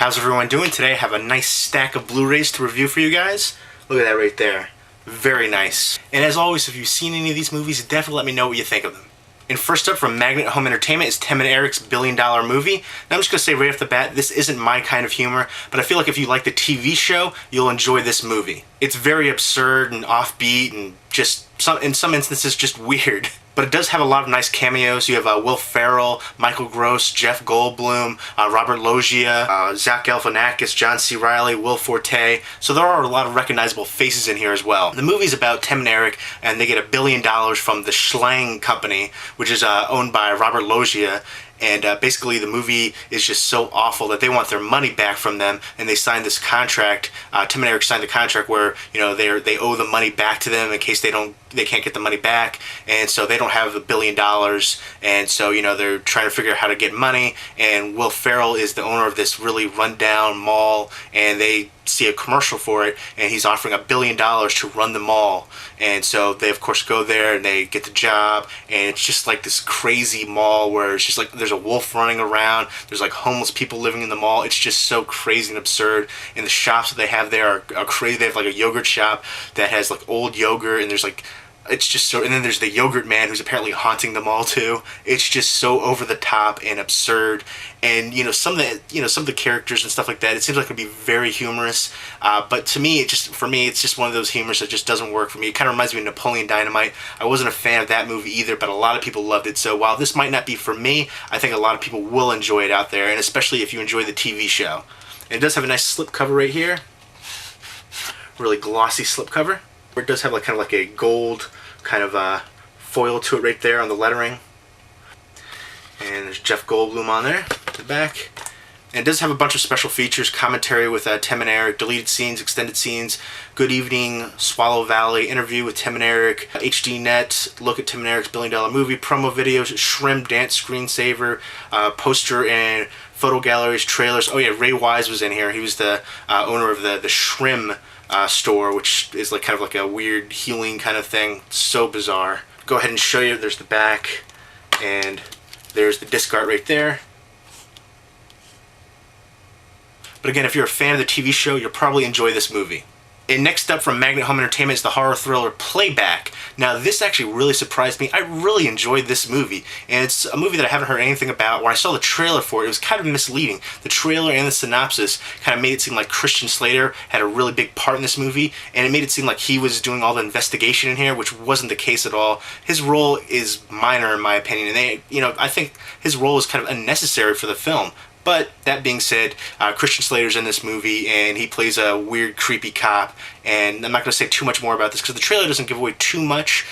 How's everyone doing today? I have a nice stack of Blu-rays to review for you guys. Look at that right there. Very nice. And as always, if you've seen any of these movies, definitely let me know what you think of them. And first up from Magnet Home Entertainment is Tim and Eric's $1 Billion Movie. Now I'm just going to say right off the bat, this isn't my kind of humor, but I feel like if you like the TV show, you'll enjoy this movie. It's very absurd and offbeat and just, in some instances, just weird. But it does have a lot of nice cameos. You have Will Ferrell, Michael Gross, Jeff Goldblum, Robert Loggia, Zach Galifianakis, John C. Reilly, Will Forte. So there are a lot of recognizable faces in here as well. The movie's about Tim and Eric, and they get $1 billion from the Schlang Company, which is owned by Robert Loggia. And basically the movie is just so awful that they want their money back from them, and they signed this contract. Tim and Eric signed the contract where, you know, they owe the money back to them in case they can't get the money back, and so they don't have $1 billion, and so, you know, they're trying to figure out how to get money. And Will Ferrell is the owner of this really rundown mall, and they see a commercial for it, and he's offering $1 billion to run the mall. And so they of course go there and they get the job, and it's just like this crazy mall where it's just like there's a wolf running around, there's like homeless people living in the mall. It's just so crazy and absurd. And the shops that they have there are crazy. They have like a yogurt shop that has like old yogurt, and there's like, it's just so, and then there's the yogurt man who's apparently haunting the mall too. It's just so over the top and absurd. And you know, some of the characters and stuff like that, it seems like it'd be very humorous, but to me, for me it's just one of those humors that just doesn't work for me. It kind of reminds me of Napoleon Dynamite. I wasn't a fan of that movie either, but a lot of people loved it. So while this might not be for me, I think a lot of people will enjoy it out there, and especially if you enjoy the TV show. And it does have a nice slipcover right here, really glossy slipcover. It does have like kind of like a gold kind of foil to it right there on the lettering. And there's Jeff Goldblum on there at the back. And it does have a bunch of special features, commentary with Tim and Eric, deleted scenes, extended scenes, Good Evening, Swallow Valley, interview with Tim and Eric, HD Net, look at Tim and Eric's $1 Billion Movie, promo videos, Shrimp dance screensaver, poster and photo galleries, trailers. Oh yeah, Ray Wise was in here. He was the owner of the Shrimp store, which is like kind of like a weird healing kind of thing. So bizarre. Go ahead and show you. There's the back, and there's the disc art right there. But again, if you're a fan of the TV show, you'll probably enjoy this movie. And next up from Magnet Home Entertainment is the horror thriller Playback. Now this actually really surprised me. I really enjoyed this movie, and it's a movie that I haven't heard anything about. When I saw the trailer for it, it was kind of misleading. The trailer and the synopsis kind of made it seem like Christian Slater had a really big part in this movie, and it made it seem like he was doing all the investigation in here, which wasn't the case at all. His role is minor in my opinion, and I think his role is kind of unnecessary for the film. But that being said, Christian Slater's in this movie, and he plays a weird, creepy cop. And I'm not going to say too much more about this because the trailer doesn't give away too much.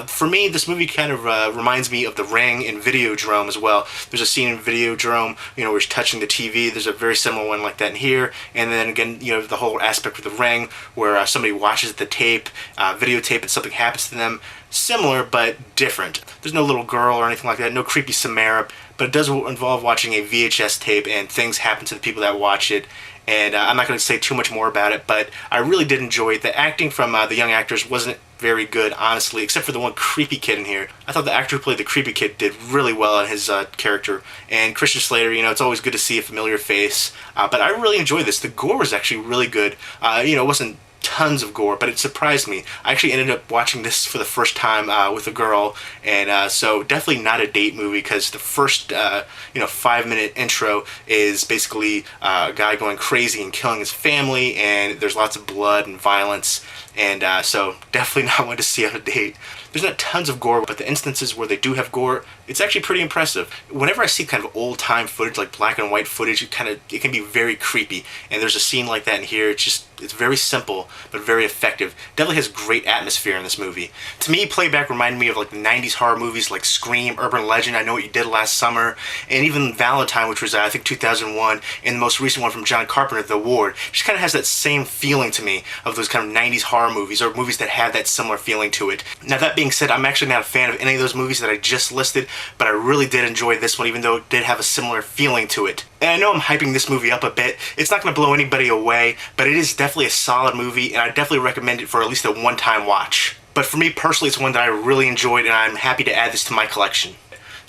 For me, this movie kind of reminds me of The Ring in Videodrome as well. There's a scene in Videodrome, where he's touching the TV. There's a very similar one like that in here. And then again, the whole aspect with The Ring where somebody watches the tape, videotape, and something happens to them. Similar, but different. There's no little girl or anything like that, no creepy Samara, but it does involve watching a VHS tape, and things happen to the people that watch it. And I'm not going to say too much more about it, but I really did enjoy it. The acting from the young actors wasn't very good, honestly, except for the one creepy kid in here. I thought the actor who played the creepy kid did really well in his character. And Christian Slater, it's always good to see a familiar face. But I really enjoyed this. The gore was actually really good. It wasn't tons of gore, but it surprised me. I actually ended up watching this for the first time with a girl, and so definitely not a date movie, because the first 5-minute intro is basically a guy going crazy and killing his family, and there's lots of blood and violence, and so definitely not one to see on a date. There's not tons of gore, but the instances where they do have gore, it's actually pretty impressive. Whenever I see kind of old-time footage, like black and white footage, it can be very creepy. And there's a scene like that in here. It's very simple, but very effective. Definitely has great atmosphere in this movie. To me, Playback reminded me of like the 90s horror movies like Scream, Urban Legend, I Know What You Did Last Summer, and even Valentine, which was I think 2001, and the most recent one from John Carpenter, The Ward. It just kind of has that same feeling to me of those kind of 90s horror movies, or movies that have that similar feeling to it. Now that being said, I'm actually not a fan of any of those movies that I just listed, but I really did enjoy this one, even though it did have a similar feeling to it. And I know I'm hyping this movie up a bit. It's not going to blow anybody away, but it is definitely a solid movie, and I definitely recommend it for at least a one-time watch. But for me personally, it's one that I really enjoyed, and I'm happy to add this to my collection.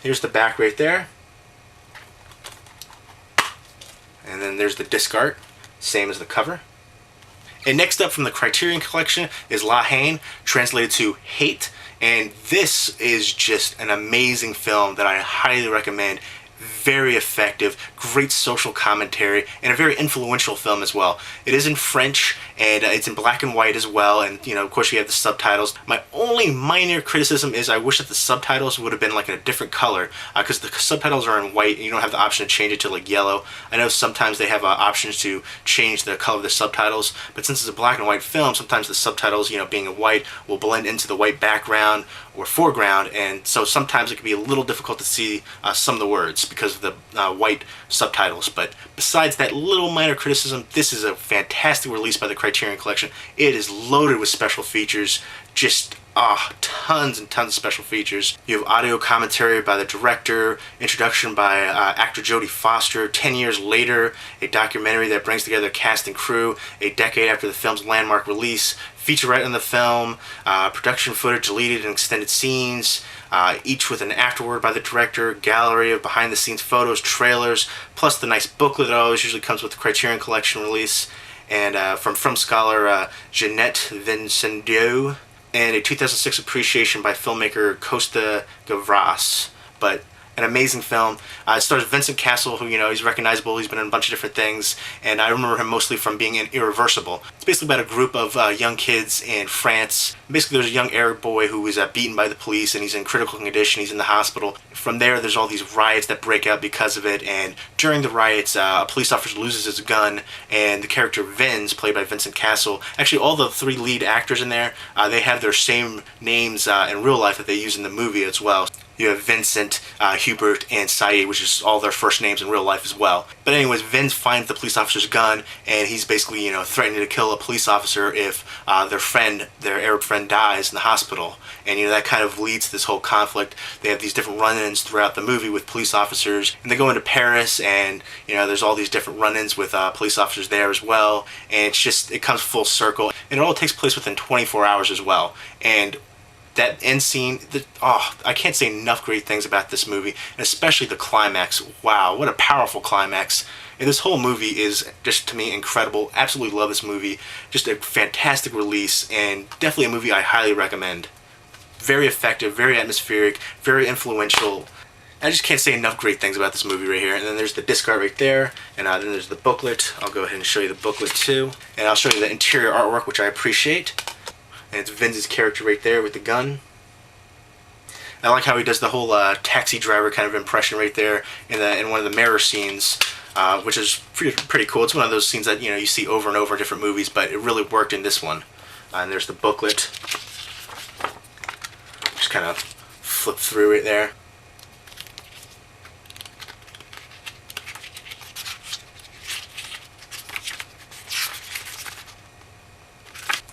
Here's the back right there. And then there's the disc art, same as the cover. And next up from the Criterion collection is La Haine, translated to Hate. And this is just an amazing film that I highly recommend. Very effective, great social commentary, and a very influential film as well. It is in French, and it's in black and white as well, and of course you have the subtitles. My only minor criticism is I wish that the subtitles would have been like in a different color, because the subtitles are in white and you don't have the option to change it to like yellow. I know sometimes they have options to change the color of the subtitles, but since it's a black and white film, sometimes the subtitles, being in white, will blend into the white background or foreground, and so sometimes it can be a little difficult to see some of the words because of the white subtitles. But besides that little minor criticism, this is a fantastic release by the Criterion Collection. It is loaded with special features, just tons and tons of special features. You have audio commentary by the director, introduction by actor Jodie Foster, 10 years later, a documentary that brings together cast and crew a decade after the film's landmark release, featurette on the film, production footage, deleted and extended scenes, each with an afterword by the director, gallery of behind-the-scenes photos, trailers, plus the nice booklet that always usually comes with the Criterion Collection release, and from scholar Jeanette Vincendieu, and a 2006 appreciation by filmmaker Costa Gavras. But an amazing film. It stars Vincent Cassel, who, he's recognizable. He's been in a bunch of different things, and I remember him mostly from being in Irreversible. It's basically about a group of young kids in France. Basically, there's a young Arab boy who is beaten by the police, and he's in critical condition. He's in the hospital. From there, there's all these riots that break out because of it, and during the riots, a police officer loses his gun, and the character Vince, played by Vincent Cassel, actually all the three lead actors in there, they have their same names in real life that they use in the movie as well. You have Vincent, Hubert, and Saeed, which is all their first names in real life as well. But anyways, Vince finds the police officer's gun, and he's basically, threatening to kill a police officer if their Arab friend dies in the hospital. And, that kind of leads to this whole conflict. They have these different run-ins throughout the movie with police officers, and they go into Paris, and, there's all these different run-ins with police officers there as well. And it comes full circle. And it all takes place within 24 hours as well. And that end scene, I can't say enough great things about this movie, and especially the climax. Wow, what a powerful climax. And this whole movie is just, to me, incredible. Absolutely love this movie. Just a fantastic release, and definitely a movie I highly recommend. Very effective, very atmospheric, very influential. I just can't say enough great things about this movie right here. And then there's the disc art right there, and then there's the booklet. I'll go ahead and show you the booklet too. And I'll show you the interior artwork, which I appreciate. And it's Vince's character right there with the gun. I like how he does the whole taxi driver kind of impression right there in one of the mirror scenes, which is pretty cool. It's one of those scenes that you see over and over in different movies, but it really worked in this one. And there's the booklet. Just kind of flip through it there.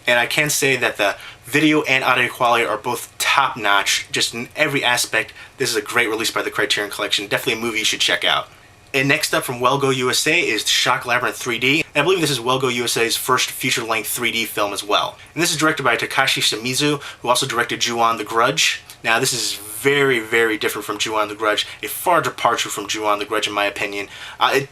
And I can say that the video and audio quality are both top-notch, just in every aspect. This is a great release by the Criterion Collection. Definitely a movie you should check out. And next up from Well Go USA is Shock Labyrinth 3D. And I believe this is Well Go USA's first feature-length 3D film as well. And this is directed by Takashi Shimizu, who also directed Ju-On the Grudge. Now this is very, very different from Ju-On the Grudge. A far departure from Ju-On the Grudge in my opinion.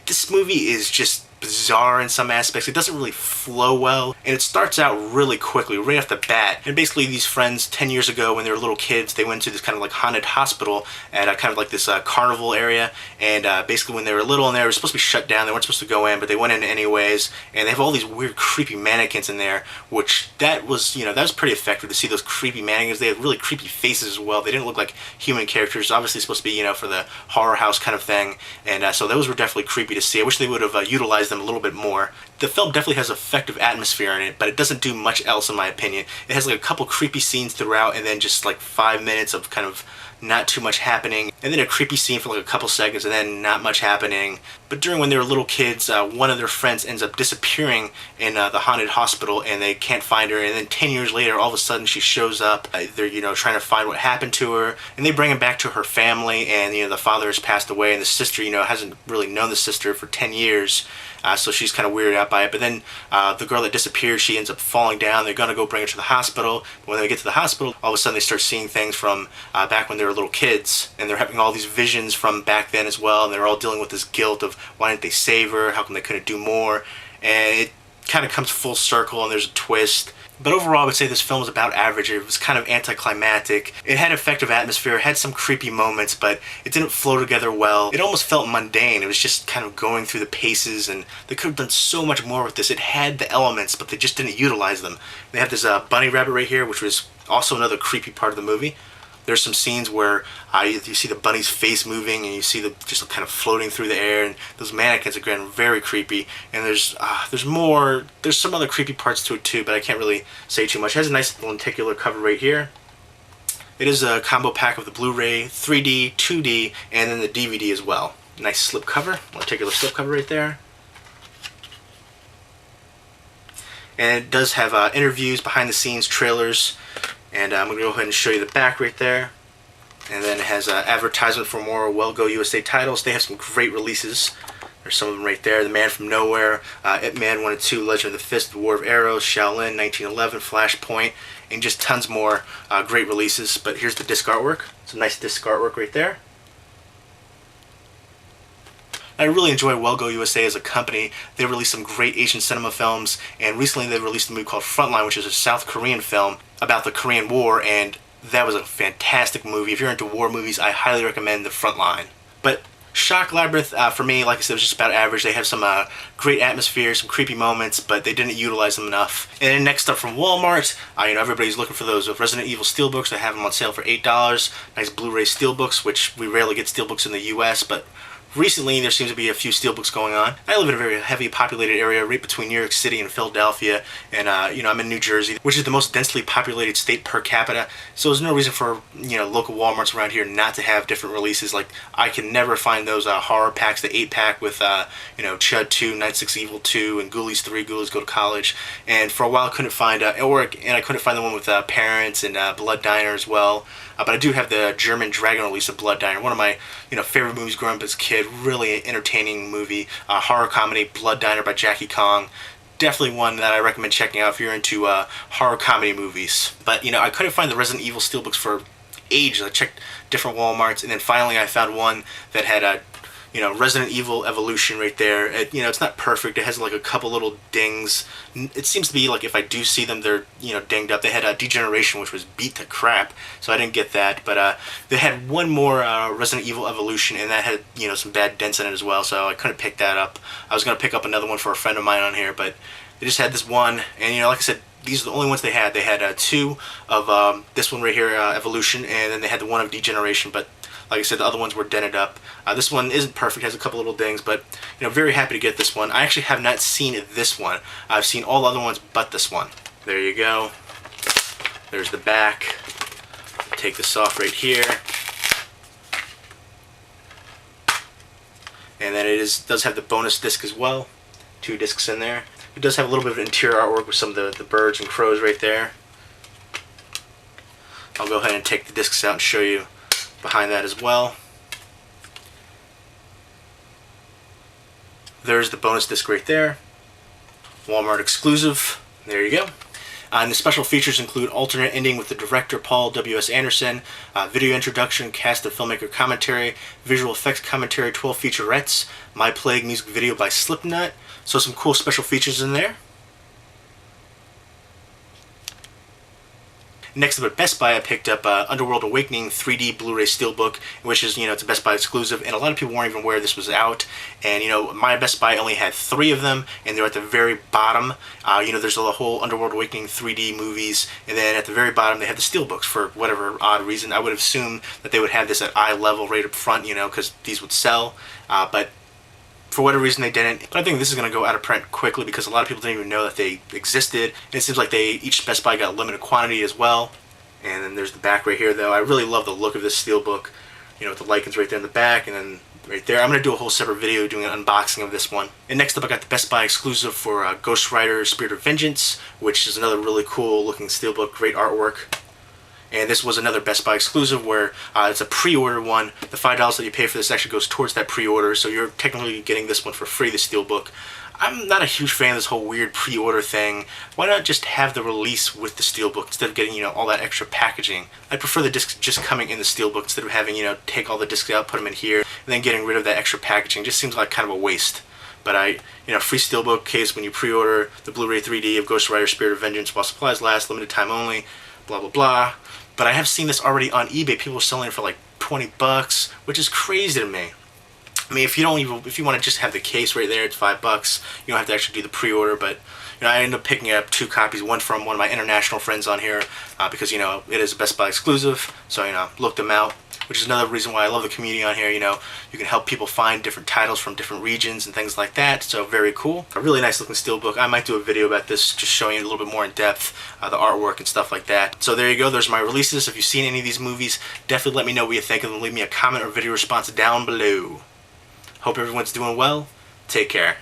This movie is just bizarre in some aspects. It doesn't really flow well, and it starts out really quickly, right off the bat. And basically these friends 10 years ago when they were little kids, they went to this kind of like haunted hospital at kind of like this carnival area, and basically when they were little and they were supposed to be shut down, they weren't supposed to go in, but they went in anyways, and they have all these weird creepy mannequins in there, which that was pretty effective to see those creepy mannequins. They had really creepy faces as well. They didn't look like human characters, obviously supposed to be, for the horror house kind of thing, and so those were definitely creepy to see. I wish they would have utilized them a little bit more. The film definitely has effective atmosphere in it, but it doesn't do much else in my opinion. It has like a couple creepy scenes throughout, and then just like 5 minutes of kind of not too much happening, and then a creepy scene for like a couple seconds, and then not much happening. But during when they were little kids, one of their friends ends up disappearing in the haunted hospital, and they can't find her, and then 10 years later, all of a sudden she shows up. They're, trying to find what happened to her, and they bring him back to her family, and, the father has passed away, and the sister, hasn't really known the sister for 10 years. So she's kind of weirded out by it. But then the girl that disappeared, she ends up falling down. They're going to go bring her to the hospital. When they get to the hospital, all of a sudden they start seeing things from back when they they're little kids, and they're having all these visions from back then as well, and they're all dealing with this guilt of why didn't they save her, how come they couldn't do more, and it kind of comes full circle and there's a twist. But overall, I would say this film was about average. It was kind of anticlimactic. It had effective atmosphere, it had some creepy moments, but it didn't flow together well. It almost felt mundane. It was just kind of going through the paces, and they could have done so much more with this. It had the elements, but they just didn't utilize them. They have this bunny rabbit right here, which was also another creepy part of the movie. There's some scenes where you see the bunny's face moving, and you see them just kind of floating through the air, and those mannequins, again, very creepy. And there's some other creepy parts to it too, but I can't really say too much. It has a nice lenticular cover right here. It is a combo pack of the Blu-ray, 3D, 2D, and then the DVD as well. Nice slip cover, lenticular slip cover right there. And it does have interviews, behind the scenes, trailers. And I'm going to go ahead and show you the back right there. And then it has advertisement for more Well Go USA titles. They have some great releases. There's some of them right there. The Man from Nowhere, Ip Man 1 and 2, Legend of the Fist, The War of Arrows, Shaolin, 1911, Flashpoint, and just tons more great releases. But here's the disc artwork. Some nice disc artwork right there. I really enjoy Well Go USA as a company. They released some great Asian cinema films, and recently they released a movie called Frontline, which is a South Korean film about the Korean War, and that was a fantastic movie. If you're into war movies, I highly recommend The Frontline. But Shock Labyrinth, for me, like I said, was just about average. They have some great atmosphere, some creepy moments, but they didn't utilize them enough. And then next up from Walmart, everybody's looking for those Resident Evil Steelbooks. I have them on sale for $8. Nice Blu-ray Steelbooks, which we rarely get Steelbooks in the US, but recently, there seems to be a few Steelbooks going on. I live in a very heavily populated area right between New York City and Philadelphia, and I'm in New Jersey, which is the most densely populated state per capita, so there's no reason for local Walmarts around here not to have different releases. Like, I can never find those horror packs, the 8-pack with Chud 2, Night 6 Evil 2, and Ghoulies 3, Ghoulies Go to College, and for a while I couldn't find, and I couldn't find the one with Parents and Blood Diner as well. But I do have the German Dragon release of Blood Diner, one of my favorite movies growing up as a kid. Really entertaining movie, horror comedy, Blood Diner by Jackie Kong. Definitely one that I recommend checking out if you're into horror comedy movies. But I couldn't find the Resident Evil Steelbooks for ages. I checked different Walmarts, and then finally I found one that had Resident Evil Evolution right there. It's not perfect. It has like a couple little dings. It seems to be like if I do see them, they're dinged up. They had a Degeneration, which was beat to crap, so I didn't get that. But they had one more Resident Evil Evolution, and that had some bad dents in it as well, so I couldn't pick that up. I was gonna pick up another one for a friend of mine on here, but they just had this one, and like I said, these are the only ones they had. They had two of this one right here, Evolution, and then they had the one of Degeneration, but like I said, the other ones were dented up. This one isn't perfect, has a couple little dings, but very happy to get this one. I actually have not seen this one. I've seen all the other ones but this one. There you go. There's the back. Take this off right here. And then it does have the bonus disc as well. 2 discs in there. It does have a little bit of interior artwork with some of the birds and crows right there. I'll go ahead and take the discs out and show you behind that as well. There's the bonus disc right there. Walmart exclusive. There you go. And the special features include alternate ending with the director Paul W.S. Anderson, video introduction, cast and filmmaker commentary, visual effects commentary, 12 featurettes, My Plague music video by Slipknot. So some cool special features in there. Next up at Best Buy, I picked up Underworld Awakening 3D Blu-ray Steelbook, which is, it's a Best Buy exclusive, and a lot of people weren't even aware this was out. And, my Best Buy only had 3 of them, and they're at the very bottom. There's a whole Underworld Awakening 3D movies, and then at the very bottom they have the Steelbooks for whatever odd reason. I would assume that they would have this at eye level right up front, because these would sell, but for whatever reason they didn't. But I think this is going to go out of print quickly because a lot of people didn't even know that they existed. And it seems like each Best Buy got a limited quantity as well. And then there's the back right here though. I really love the look of this Steelbook, with the lichens right there in the back and then right there. I'm going to do a whole separate video doing an unboxing of this one. And next up I got the Best Buy exclusive for Ghost Rider Spirit of Vengeance, which is another really cool looking Steelbook, great artwork. And this was another Best Buy exclusive where it's a pre-order one. The $5 that you pay for this actually goes towards that pre-order, so you're technically getting this one for free, the Steelbook. I'm not a huge fan of this whole weird pre-order thing. Why not just have the release with the Steelbook instead of getting, you know, all that extra packaging? I prefer the discs just coming in the Steelbook instead of having, you know, take all the discs out, put them in here, and then getting rid of that extra packaging. Just seems like kind of a waste. But free Steelbook case when you pre-order the Blu-ray 3D of Ghost Rider Spirit of Vengeance while supplies last, limited time only, blah blah blah. But I have seen this already on eBay. People are selling it for like $20, which is crazy to me. I mean, if you want to just have the case right there, it's $5. You don't have to actually do the pre-order. But I ended up picking up 2 copies, one from one of my international friends on here, because it is a Best Buy exclusive. So looked them out, which is another reason why I love the community on here. You can help people find different titles from different regions and things like that. So very cool. A really nice looking Steelbook. I might do a video about this, just showing it a little bit more in depth, the artwork and stuff like that. So there you go. There's my releases. If you've seen any of these movies, definitely let me know what you think of them. Leave me a comment or video response down below. Hope everyone's doing well. Take care.